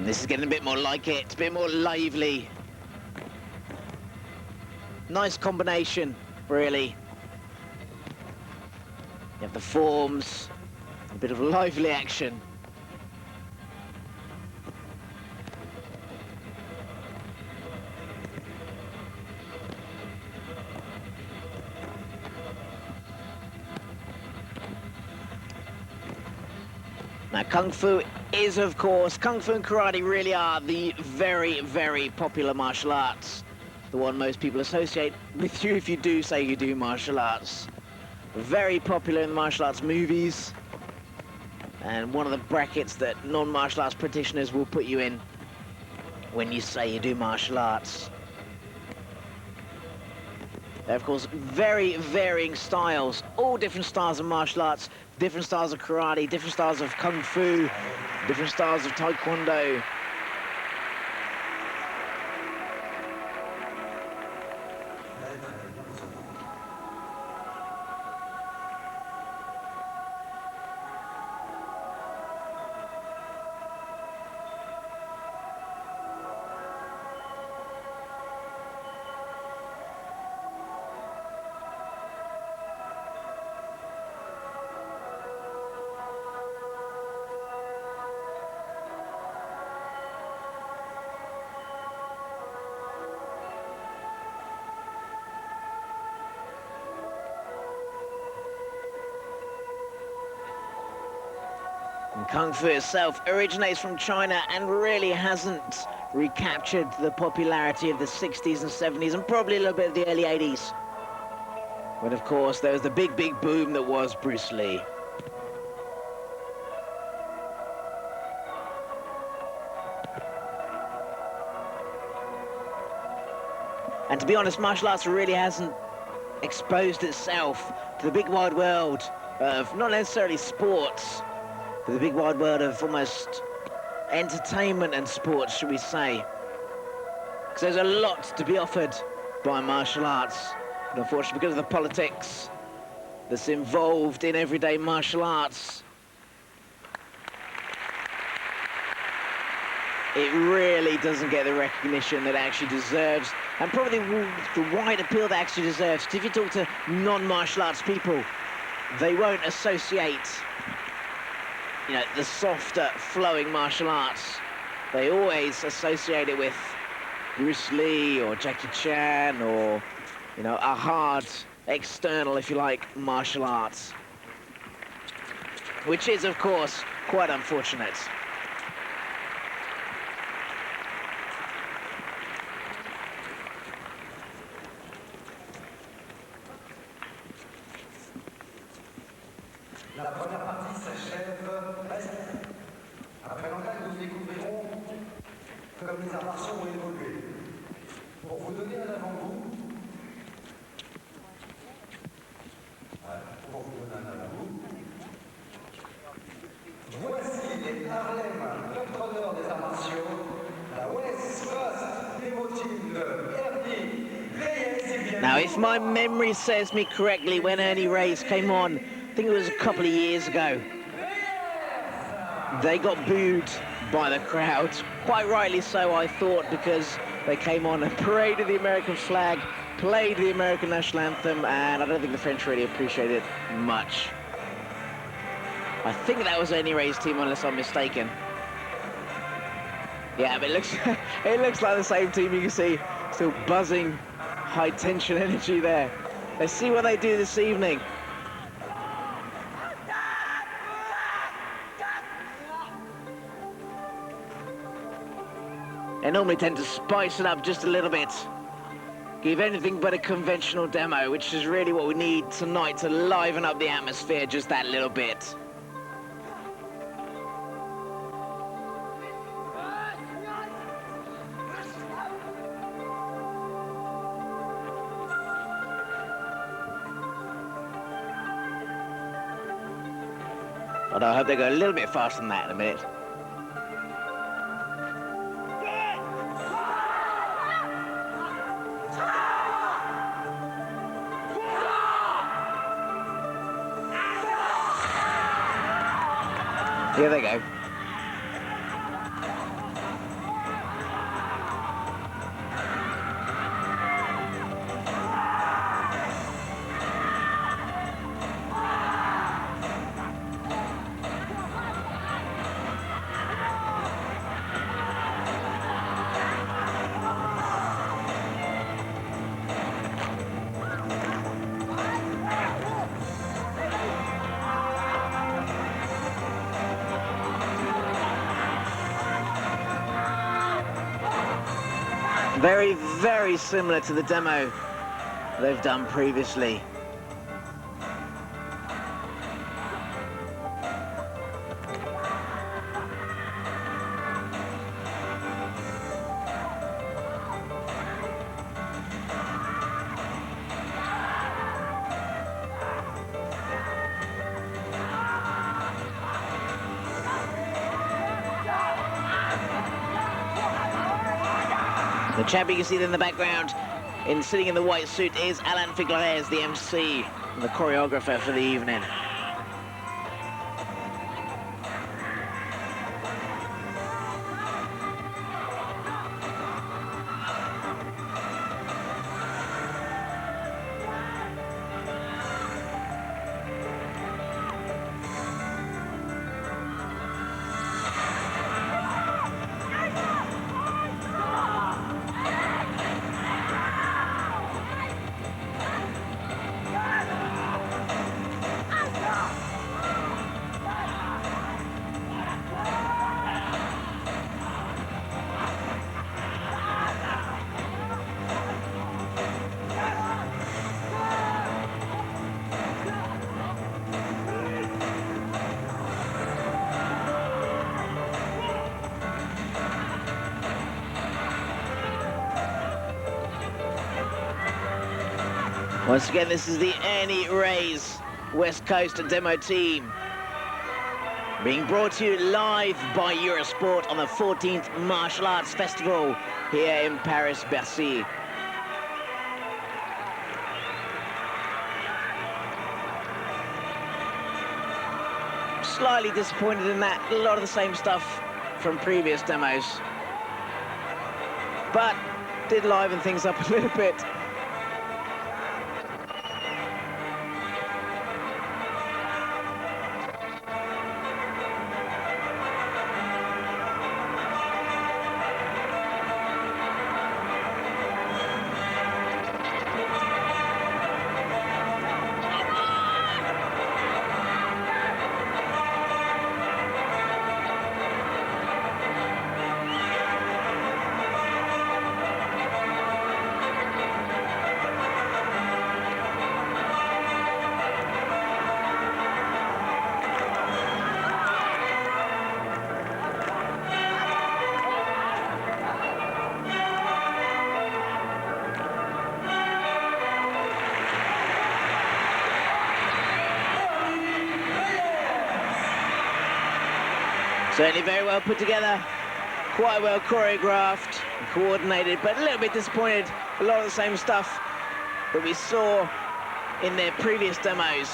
This is getting a bit more like it, a bit more lively. Nice combination, really. You have the forms, a bit of lively action. Now, Kung Fu is, of course, Kung Fu and Karate really are the very, very popular martial arts. The one most people associate with you if you do say you do martial arts. Very popular in the martial arts movies. And one of the brackets that non-martial arts practitioners will put you in when you say you do martial arts. They're, of course, very varying styles, all different styles of martial arts, different styles of karate, different styles of kung fu, different styles of taekwondo. And Kung Fu itself originates from China and really hasn't recaptured the popularity of the 60s and 70s and probably a little bit of the early 80s. When, of course, there was the big, big boom that was Bruce Lee. And to be honest, martial arts really hasn't exposed itself to the big wide world of not necessarily sports, but the big wide world of almost entertainment and sports, should we say. Because there's a lot to be offered by martial arts. But unfortunately, because of the politics that's involved in everyday martial arts, it really doesn't get the recognition that it actually deserves, and probably the wide appeal that it actually deserves. Because if you talk to non-martial arts people, they won't associate, you know, the softer, flowing martial arts. They always associate it with Bruce Lee or Jackie Chan or, you know, a hard, external, if you like, martial arts. Which is, of course, quite unfortunate. La première partie s'achève après laquelle nous découvrirons comme les arts martiaux ont évolué. Pour vous donner un avant-goût, voici les Harlem Globetrotters des arts martiaux, la West Coast Devoteam de Ernie Reyes. Now, if my memory serves me correctly, when Ernie Reyes came on, I think it was a couple of years ago, they got booed by the crowd. Quite rightly so, I thought, because they came on and paraded the American flag, played the American national anthem, and I don't think the French really appreciated it much. I think that was Ernie Reyes' team, unless I'm mistaken. Yeah, but it looks like the same team. You can see still buzzing, high tension energy there. Let's see what they do this evening. They normally tend to spice it up just a little bit. Give anything but a conventional demo, which is really what we need tonight to liven up the atmosphere just that little bit. But I hope they go a little bit faster than that in a minute. Here they go. Very, very similar to the demo they've done previously. The chap you can see there in the background, sitting in the white suit, is Alain Figlares, the MC, the choreographer for the evening. Once again, this is the Ernie Reyes West Coast demo team, being brought to you live by Eurosport on the 14th Martial Arts Festival here in Paris, Bercy. Slightly disappointed in that, a lot of the same stuff from previous demos, but did liven things up a little bit. Certainly very well put together, quite well choreographed, coordinated, but a little bit disappointed. A lot of the same stuff that we saw in their previous demos.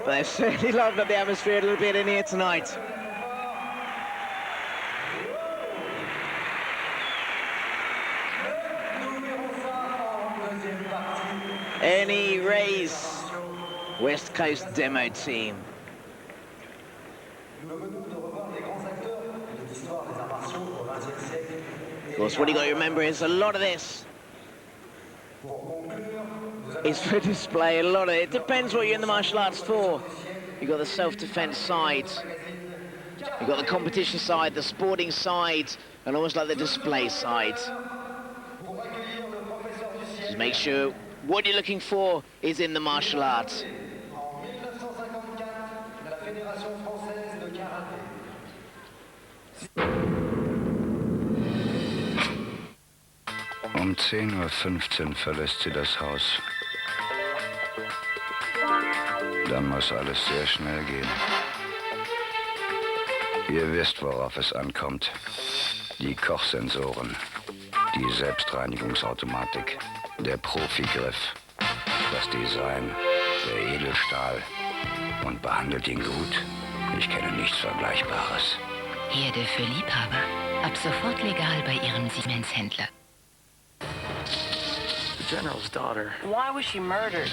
But they've certainly livened up the atmosphere a little bit in here tonight. Ernie Reyes, West Coast demo team. Of course, what you got to remember is a lot of this is for display. A lot of it depends what you're in the martial arts for. You've got the self-defense side, you've got the competition side, the sporting side, and almost like the display side. Just make sure what you're looking for is in the martial arts. Um 10:15 Uhr verlässt sie das Haus. Dann muss alles sehr schnell gehen. Ihr wisst, worauf es ankommt. Die Kochsensoren, die Selbstreinigungsautomatik, der Profigriff, das Design, der Edelstahl. Und behandelt ihn gut. Ich kenne nichts Vergleichbares. Herde für Liebhaber. Ab sofort legal bei Ihrem Siemens-Händler. The General's daughter. Why was she murdered?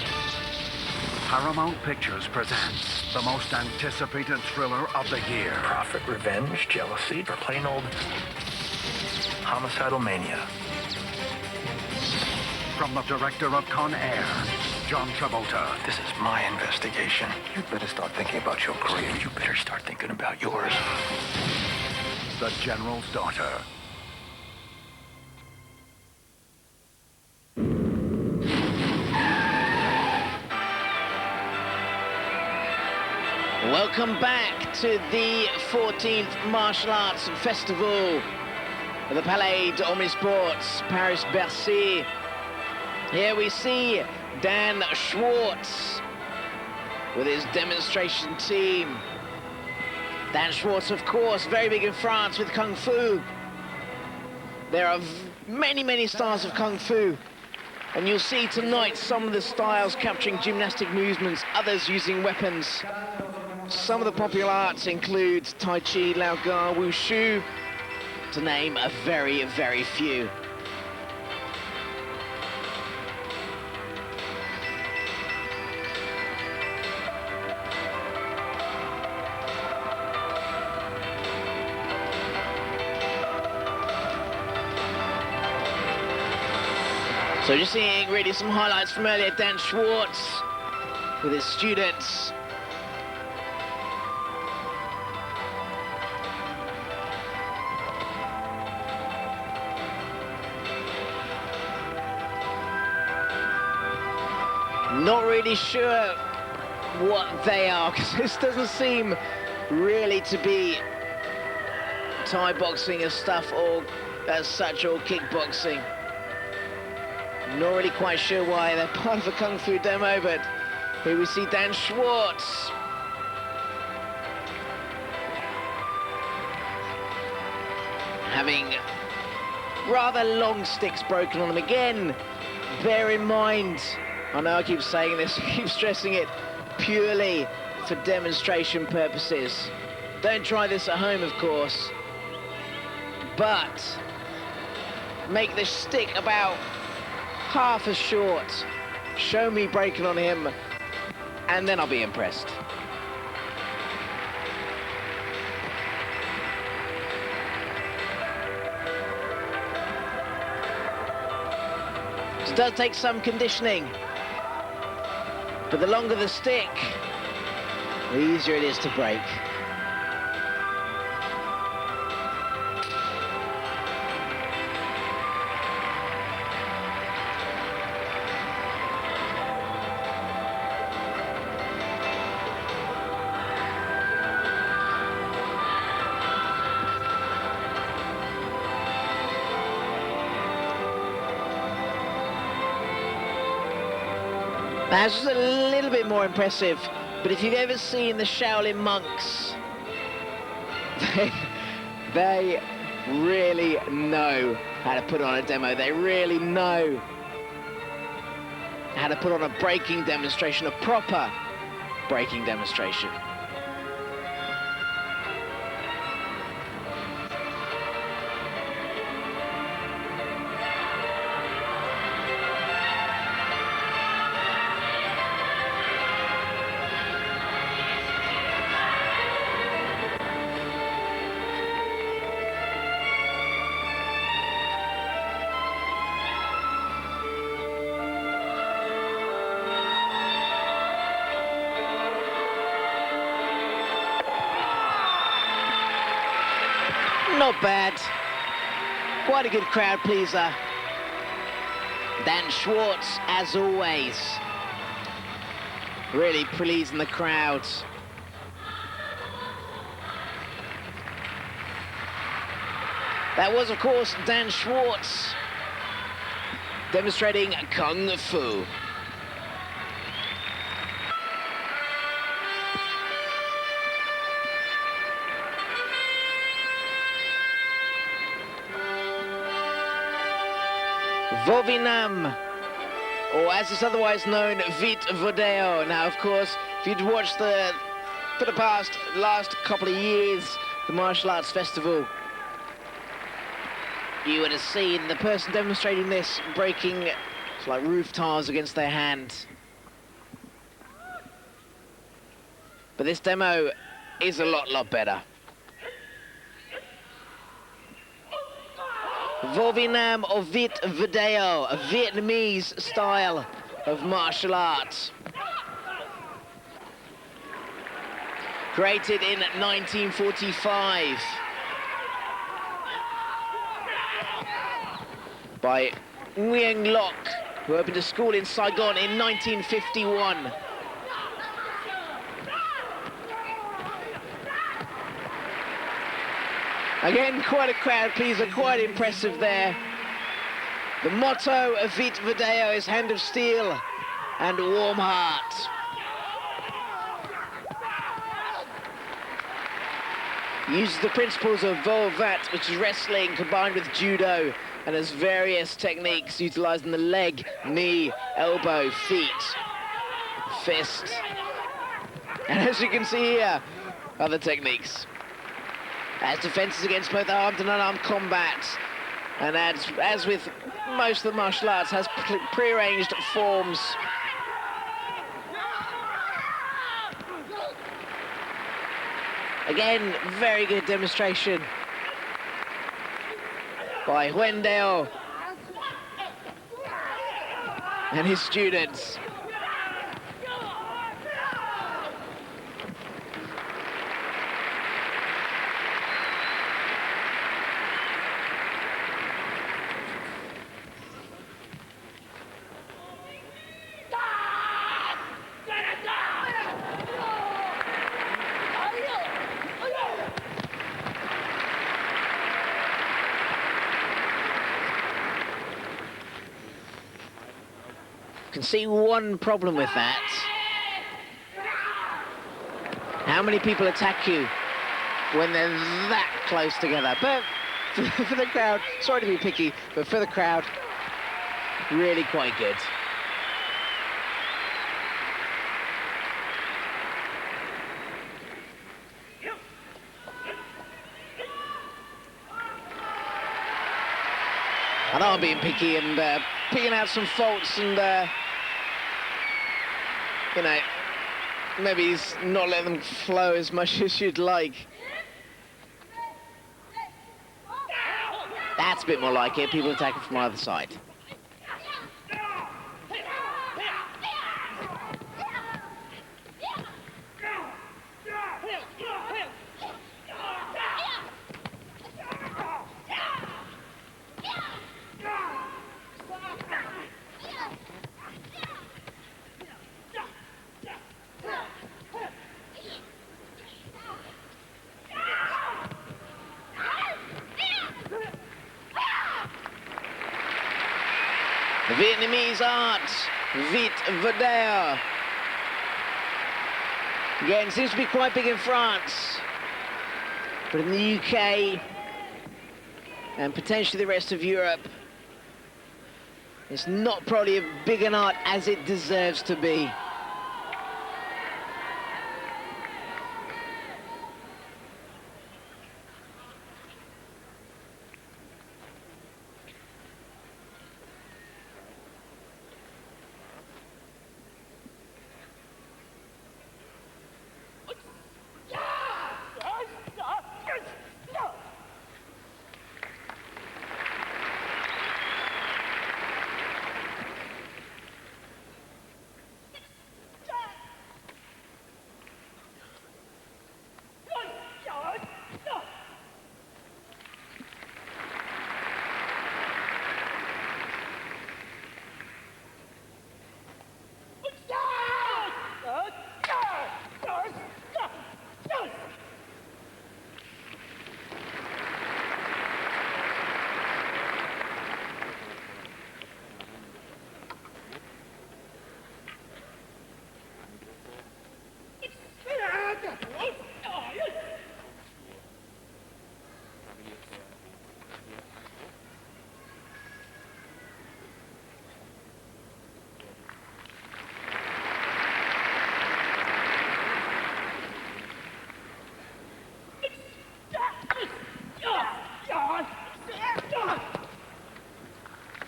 Paramount Pictures presents the most anticipated thriller of the year. Profit, revenge, jealousy, or plain old homicidal mania. From the director of Con Air, John Travolta. This is my investigation. You'd better start thinking about your career. You better start thinking about yours. the General's daughter. Welcome back to the 14th Martial Arts Festival at the Palais d'Omnisports, Paris, Bercy. Here we see Dan Schwartz with his demonstration team. Dan Schwartz, of course, very big in France with Kung Fu. There are many, many styles of Kung Fu. And you'll see tonight some of the styles capturing gymnastic movements, others using weapons. Some of the popular arts include Tai Chi, Lao Ga, Wushu, to name a very, very few. So just seeing really some highlights from earlier, Dan Schwartz with his students. Not really sure what they are, because this doesn't seem really to be Thai boxing as stuff or as such, or kickboxing. Not really quite sure why they're part of a Kung Fu demo, but here we see Dan Schwartz. Having rather long sticks broken on him again. Bear in mind, I know I keep saying this, I keep stressing it, purely for demonstration purposes. Don't try this at home, of course, but make the stick about half as short. Show me breaking on him, and then I'll be impressed. It does take some conditioning, but the longer the stick, the easier it is to break. That's just a little bit more impressive, but if you've ever seen the Shaolin monks, they really know how to put on a demo. They really know how to put on a breaking demonstration, a proper breaking demonstration. Not bad. Quite a good crowd pleaser. Dan Schwartz, as always, really pleasing the crowd. That was, of course, Dan Schwartz demonstrating Kung Fu. Vovinam, or as it's otherwise known, Vit Vodeo. Now, of course, if you'd watched for the last couple of years, the Martial Arts Festival, you would have seen the person demonstrating this breaking like roof tiles against their hand. But this demo is a lot better. Vovinam or Vit Video, a Vietnamese style of martial arts. Created in 1945. by Nguyen Loc, who opened a school in Saigon in 1951. Again, quite a crowd pleaser, quite impressive there. The motto of Vite Video is Hand of Steel and Warm Heart. He uses the principles of Vol Vat, which is wrestling combined with Judo, and has various techniques utilizing the leg, knee, elbow, feet, fist. And as you can see here, other techniques. As defenses against both armed and unarmed combat. And as with most of the martial arts, has prearranged forms. Again, very good demonstration by Huyen Deo and his students. Can see one problem with that. How many people attack you when they're that close together? But for the crowd, sorry to be picky, but for the crowd, really quite good. I know I'm being picky and picking out some faults and, you know, maybe he's not letting them flow as much as you'd like. That's a bit more like it, people attacking from either side. The Vietnamese art, Vite Video. Again, seems to be quite big in France, but in the UK and potentially the rest of Europe, it's not probably as big an art as it deserves to be.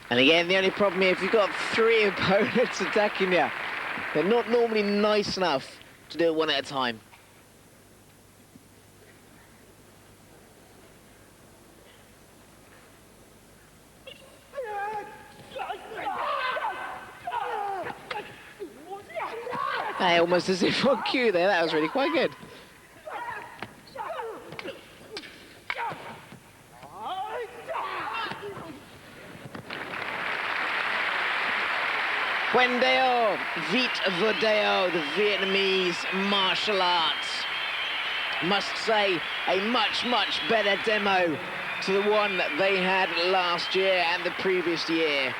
And again, the only problem here, if you've got three opponents attacking you, they're not normally nice enough to do it one at a time. Hey, almost as if on cue there, that was really quite good. Quendeo, Vite Vodeo, the Vietnamese martial arts. Must say, a much, much better demo to the one that they had last year and the previous year.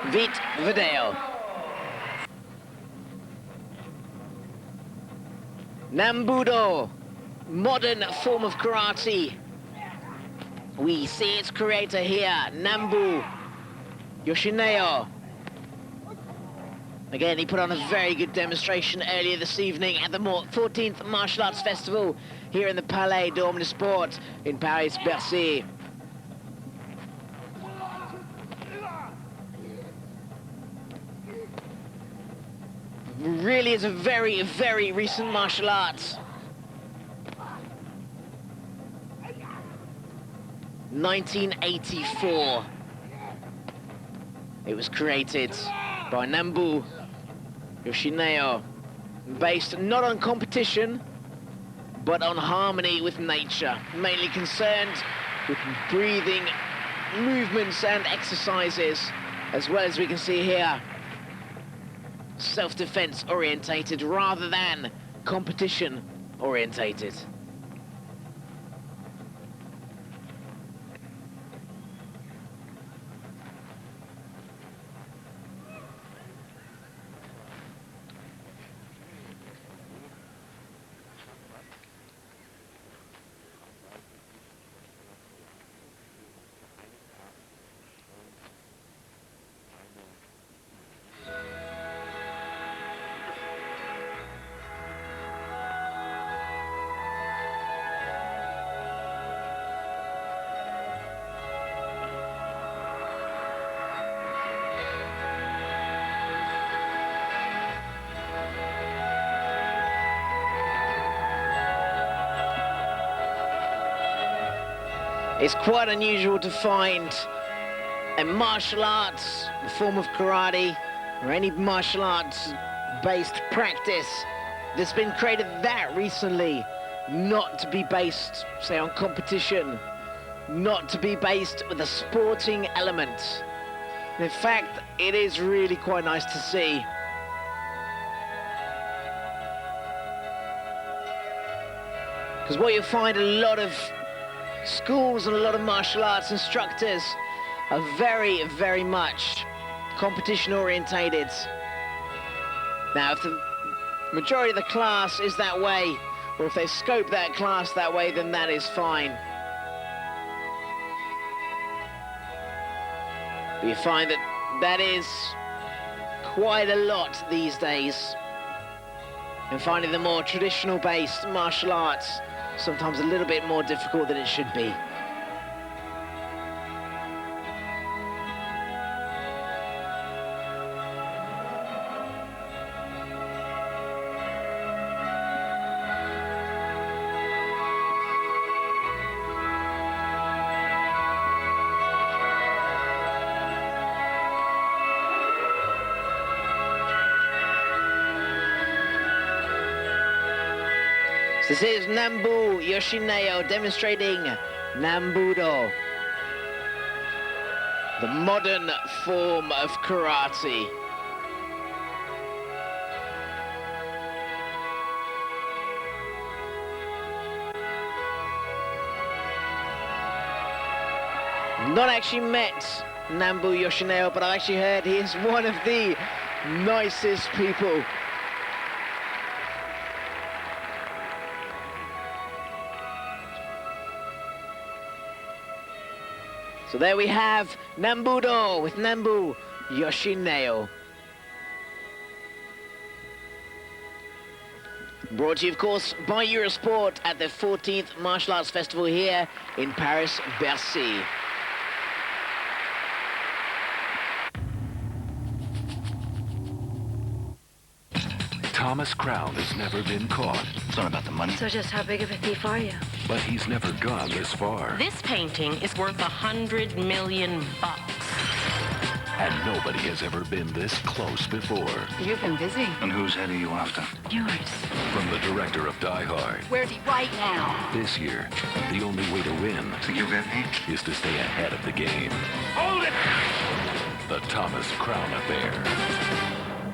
Vite Vodeo. Nambudo, modern form of karate. We see its creator here, Nambu Yoshineo. Again, he put on a very good demonstration earlier this evening at the 14th Martial Arts Festival here in the Palais d'Omnisport in Paris, Bercy. Really is a very, very recent martial arts. 1984. It was created by Nambu Yoshineo, based not on competition, but on harmony with nature, mainly concerned with breathing movements and exercises, as well as we can see here, self-defense orientated rather than competition orientated. It's quite unusual to find a martial arts, a form of karate, or any martial arts-based practice that's been created that recently, not to be based, say, on competition, not to be based with a sporting element. And in fact, it is really quite nice to see. Because what you find, a lot of schools and a lot of martial arts instructors are very, very much competition orientated. Now, if the majority of the class is that way, or if they scope that class that way, then that is fine. But you find that that is quite a lot these days. And finding the more traditional based martial arts sometimes a little bit more difficult than it should be. This is Nambu Yoshineo demonstrating Nambudo, the modern form of karate. Not actually met Nambu Yoshineo, but I've actually heard he is one of the nicest people. So there we have Nambudo with Nambu Yoshineo. Brought to you, of course, by Eurosport at the 14th Martial Arts Festival here in Paris, Bercy. Thomas Crown has never been caught. It's not about the money. So just how big of a thief are you? But he's never gone this far. This painting is worth $100 million. And nobody has ever been this close before. You've been busy. And whose head are you after? Yours. From the director of Die Hard, Where's he right now? this year, the only way to win Think you'll get me? is to stay ahead of the game. Hold it! The Thomas Crown Affair.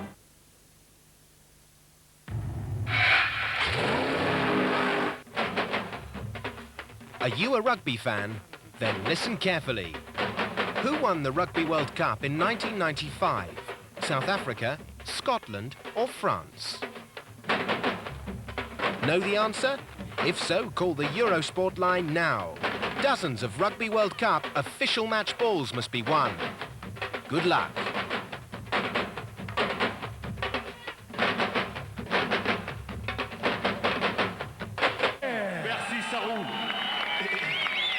Are you a rugby fan? Then listen carefully. Who won the Rugby World Cup in 1995? South Africa, Scotland or France? Know the answer? If so, call the Eurosport line now. Dozens of Rugby World Cup official match balls must be won. Good luck. Bercy, ça roule.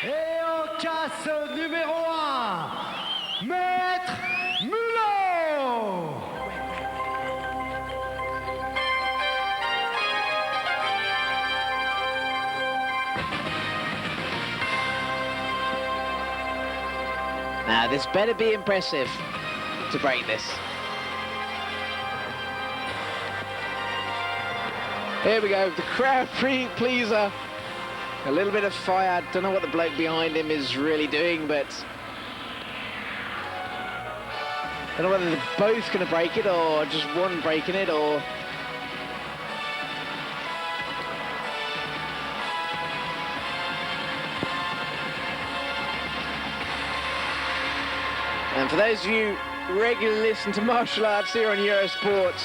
Et en casse numéro 1, Maître Mulot. Now, this better be impressive to break this. Here we go, the crowd pleaser. A little bit of fire. Don't know what the bloke behind him is really doing, but I don't know whether they're both going to break it or just one breaking it, or and for those of you who regularly listen to martial arts here on Eurosport,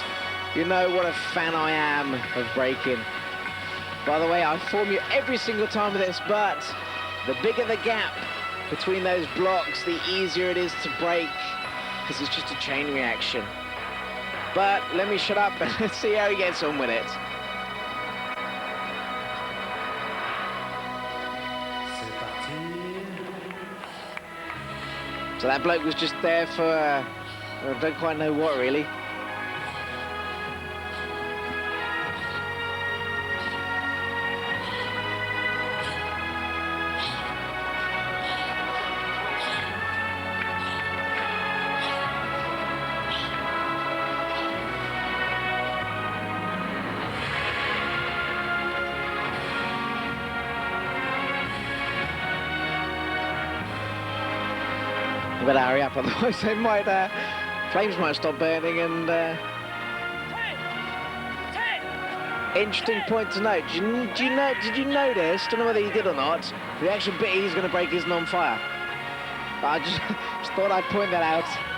you know what a fan I am of breaking. By the way, I inform you every single time with this, but the bigger the gap between those blocks, the easier it is to break, because it's just a chain reaction. But let me shut up and let's see how he gets on with it. So that bloke was just there for, I don't quite know what really. We better hurry up, otherwise they might, flames might stop burning. And interesting point to note. Did you notice? Don't know whether you did or not. The actual bit he's going to break isn't on fire. I just thought I'd point that out.